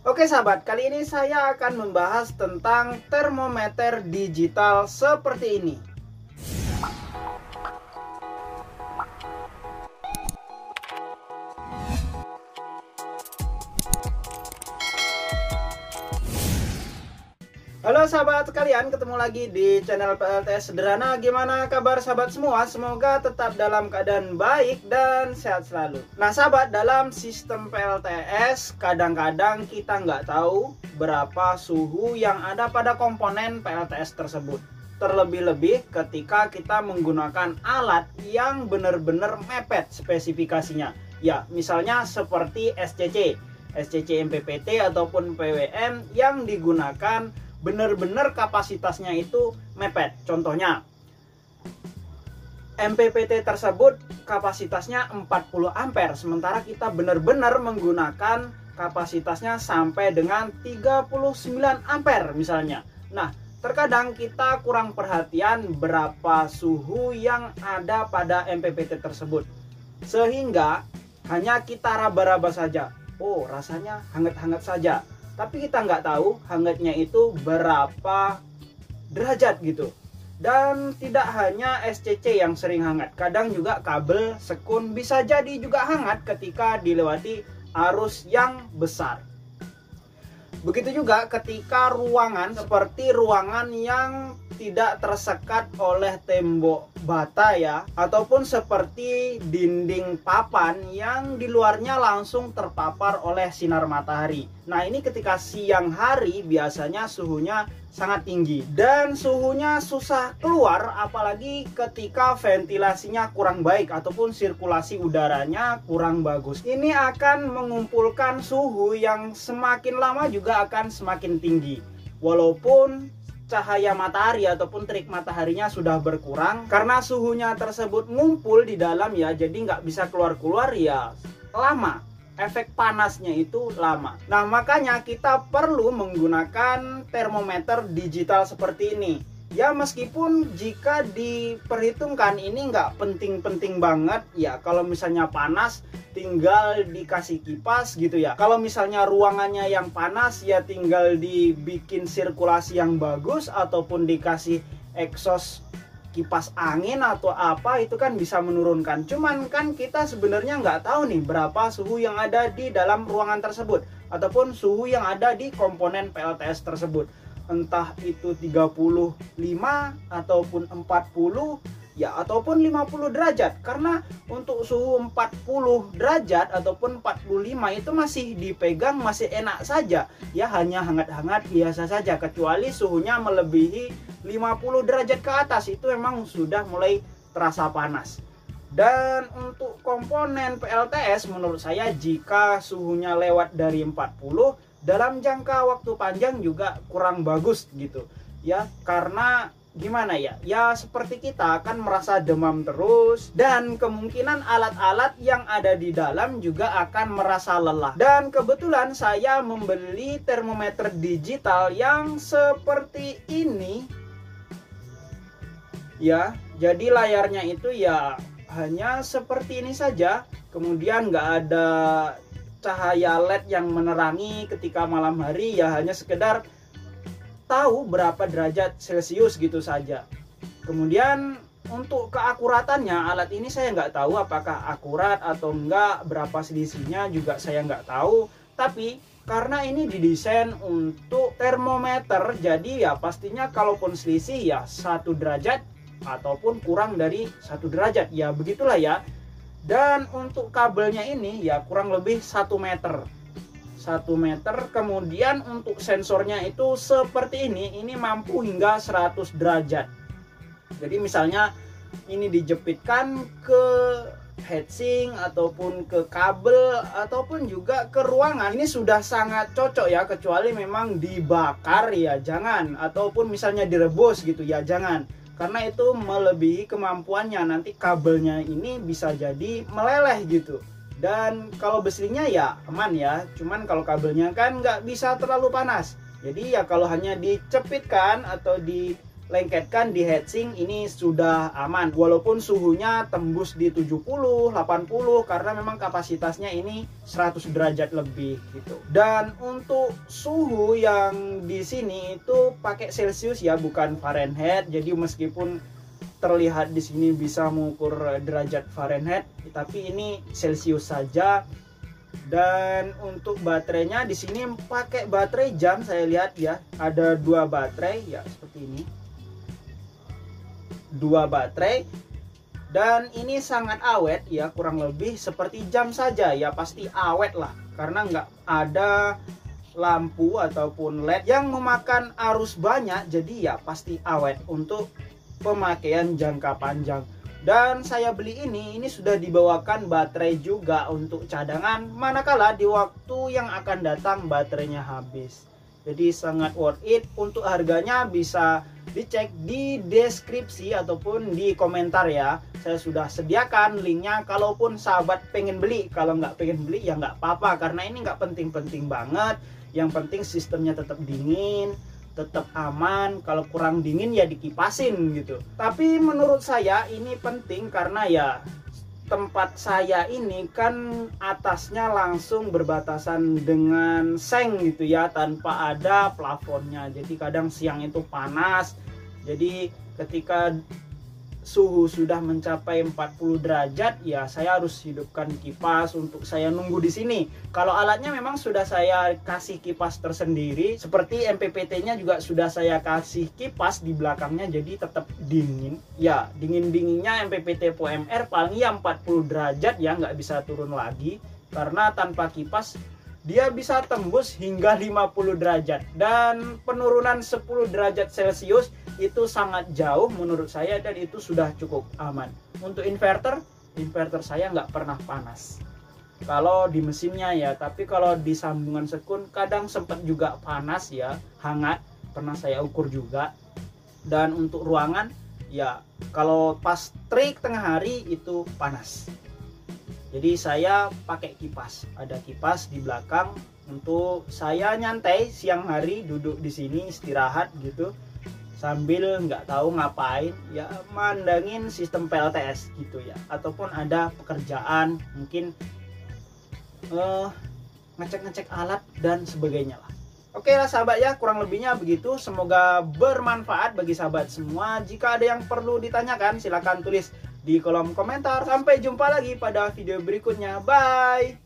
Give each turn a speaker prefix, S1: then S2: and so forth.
S1: Oke sahabat, kali ini saya akan membahas tentang termometer digital seperti ini. Halo sahabat sekalian, ketemu lagi di channel PLTS Sederhana. Gimana kabar sahabat semua? Semoga tetap dalam keadaan baik dan sehat selalu. Nah sahabat, dalam sistem PLTS kadang-kadang kita nggak tahu berapa suhu yang ada pada komponen PLTS tersebut. Terlebih-lebih ketika kita menggunakan alat yang benar-benar mepet spesifikasinya. Ya, misalnya seperti SCC MPPT ataupun PWM yang digunakan benar-benar kapasitasnya itu mepet. Contohnya MPPT tersebut kapasitasnya 40 ampere, sementara kita benar-benar menggunakan kapasitasnya sampai dengan 39 ampere misalnya. Nah, terkadang kita kurang perhatian berapa suhu yang ada pada MPPT tersebut, sehingga hanya kita raba-raba saja. Oh, rasanya hangat-hangat saja, tapi kita nggak tahu hangatnya itu berapa derajat gitu. Dan tidak hanya SCC yang sering hangat, kadang juga kabel sekun bisa jadi juga hangat ketika dilewati arus yang besar. Begitu juga ketika ruangan seperti ruangan yang tidak tersekat oleh tembok bata ya, ataupun seperti dinding papan yang di luarnya langsung terpapar oleh sinar matahari. Nah, ini ketika siang hari biasanya suhunya sangat tinggi dan suhunya susah keluar, apalagi ketika ventilasinya kurang baik ataupun sirkulasi udaranya kurang bagus. Ini akan mengumpulkan suhu yang semakin lama juga akan semakin tinggi. Walaupun cahaya matahari ataupun terik mataharinya sudah berkurang, karena suhunya tersebut ngumpul di dalam ya, jadi nggak bisa keluar-keluar ya, lama. Efek panasnya itu lama. Nah, makanya kita perlu menggunakan termometer digital seperti ini. Ya, meskipun jika diperhitungkan ini nggak penting-penting banget ya, kalau misalnya panas tinggal dikasih kipas gitu ya. Kalau misalnya ruangannya yang panas ya tinggal dibikin sirkulasi yang bagus ataupun dikasih exhaust kipas angin atau apa, itu kan bisa menurunkan. Cuman kan kita sebenarnya nggak tahu nih berapa suhu yang ada di dalam ruangan tersebut ataupun suhu yang ada di komponen PLTS tersebut. Entah itu 35 ataupun 40 ya, ataupun 50 derajat. Karena untuk suhu 40 derajat ataupun 45 itu masih dipegang, masih enak saja ya, hanya hangat-hangat biasa saja. Kecuali suhunya melebihi 50 derajat ke atas, itu memang sudah mulai terasa panas. Dan untuk komponen PLTS menurut saya jika suhunya lewat dari 40 dalam jangka waktu panjang juga kurang bagus gitu ya, karena gimana ya, ya seperti kita akan merasa demam terus dan kemungkinan alat-alat yang ada di dalam juga akan merasa lelah. Dan kebetulan saya membeli termometer digital yang seperti ini ya, jadi layarnya itu ya hanya seperti ini saja, kemudian nggak ada cahaya LED yang menerangi ketika malam hari ya, hanya sekedar tahu berapa derajat Celcius gitu saja. Kemudian untuk keakuratannya alat ini saya nggak tahu apakah akurat atau enggak, berapa selisihnya juga saya nggak tahu. Tapi karena ini didesain untuk termometer, jadi ya pastinya kalaupun selisih ya 1 derajat ataupun kurang dari 1 derajat ya, begitulah ya. Dan untuk kabelnya ini ya kurang lebih 1 meter. Kemudian untuk sensornya itu seperti ini mampu hingga 100 derajat. Jadi misalnya ini dijepitkan ke heatsink ataupun ke kabel ataupun juga ke ruangan, ini sudah sangat cocok ya, kecuali memang dibakar ya jangan, ataupun misalnya direbus gitu ya jangan, karena itu melebihi kemampuannya, nanti kabelnya ini bisa jadi meleleh gitu. Dan kalau beslingnya ya aman ya, cuman kalau kabelnya kan nggak bisa terlalu panas, jadi ya kalau hanya dicepitkan atau lengketkan di heatsink ini sudah aman. Walaupun suhunya tembus di 70, 80 karena memang kapasitasnya ini 100 derajat lebih gitu. Dan untuk suhu yang di sini itu pakai Celsius ya, bukan Fahrenheit. Jadi meskipun terlihat di sini bisa mengukur derajat Fahrenheit, tapi ini Celsius saja. Dan untuk baterainya di sini pakai baterai jam, saya lihat ya, ada 2 baterai ya seperti ini. 2 baterai, dan ini sangat awet ya, kurang lebih seperti jam saja ya, pasti awet lah karena nggak ada lampu ataupun LED yang memakan arus banyak, jadi ya pasti awet untuk pemakaian jangka panjang. Dan saya beli ini sudah dibawakan baterai juga untuk cadangan manakala di waktu yang akan datang baterainya habis. Jadi sangat worth it. Untuk harganya bisa dicek di deskripsi ataupun di komentar ya. Saya sudah sediakan linknya kalaupun sahabat pengen beli. Kalau nggak pengen beli ya nggak apa-apa, karena ini nggak penting-penting banget. Yang penting sistemnya tetap dingin, tetap aman. Kalau kurang dingin ya dikipasin gitu. Tapi menurut saya ini penting karena ya tempat saya ini kan atasnya langsung berbatasan dengan seng gitu ya, tanpa ada plafonnya. Jadi kadang siang itu panas. Jadi ketika suhu sudah mencapai 40 derajat ya saya harus hidupkan kipas untuk saya nunggu di sini. Kalau alatnya memang sudah saya kasih kipas tersendiri, seperti MPPT-nya juga sudah saya kasih kipas di belakangnya, jadi tetap dingin. Ya, dingin-dinginnya MPPT PoMR paling ya 40 derajat ya, nggak bisa turun lagi karena tanpa kipas dia bisa tembus hingga 50 derajat, dan penurunan 10 derajat Celcius itu sangat jauh menurut saya, dan itu sudah cukup aman. Untuk inverter saya nggak pernah panas kalau di mesinnya ya, tapi kalau di sambungan sekun kadang sempat juga panas ya, hangat, pernah saya ukur juga. Dan untuk ruangan ya kalau pas terik tengah hari itu panas. Jadi saya pakai kipas, ada kipas di belakang untuk saya nyantai siang hari, duduk di sini istirahat gitu sambil nggak tahu ngapain ya, mandangin sistem PLTS gitu ya, ataupun ada pekerjaan mungkin ngecek-ngecek alat dan sebagainya lah. Oke lah sahabat ya, kurang lebihnya begitu. Semoga bermanfaat bagi sahabat semua. Jika ada yang perlu ditanyakan silahkan tulis di kolom komentar. Sampai jumpa lagi pada video berikutnya. Bye.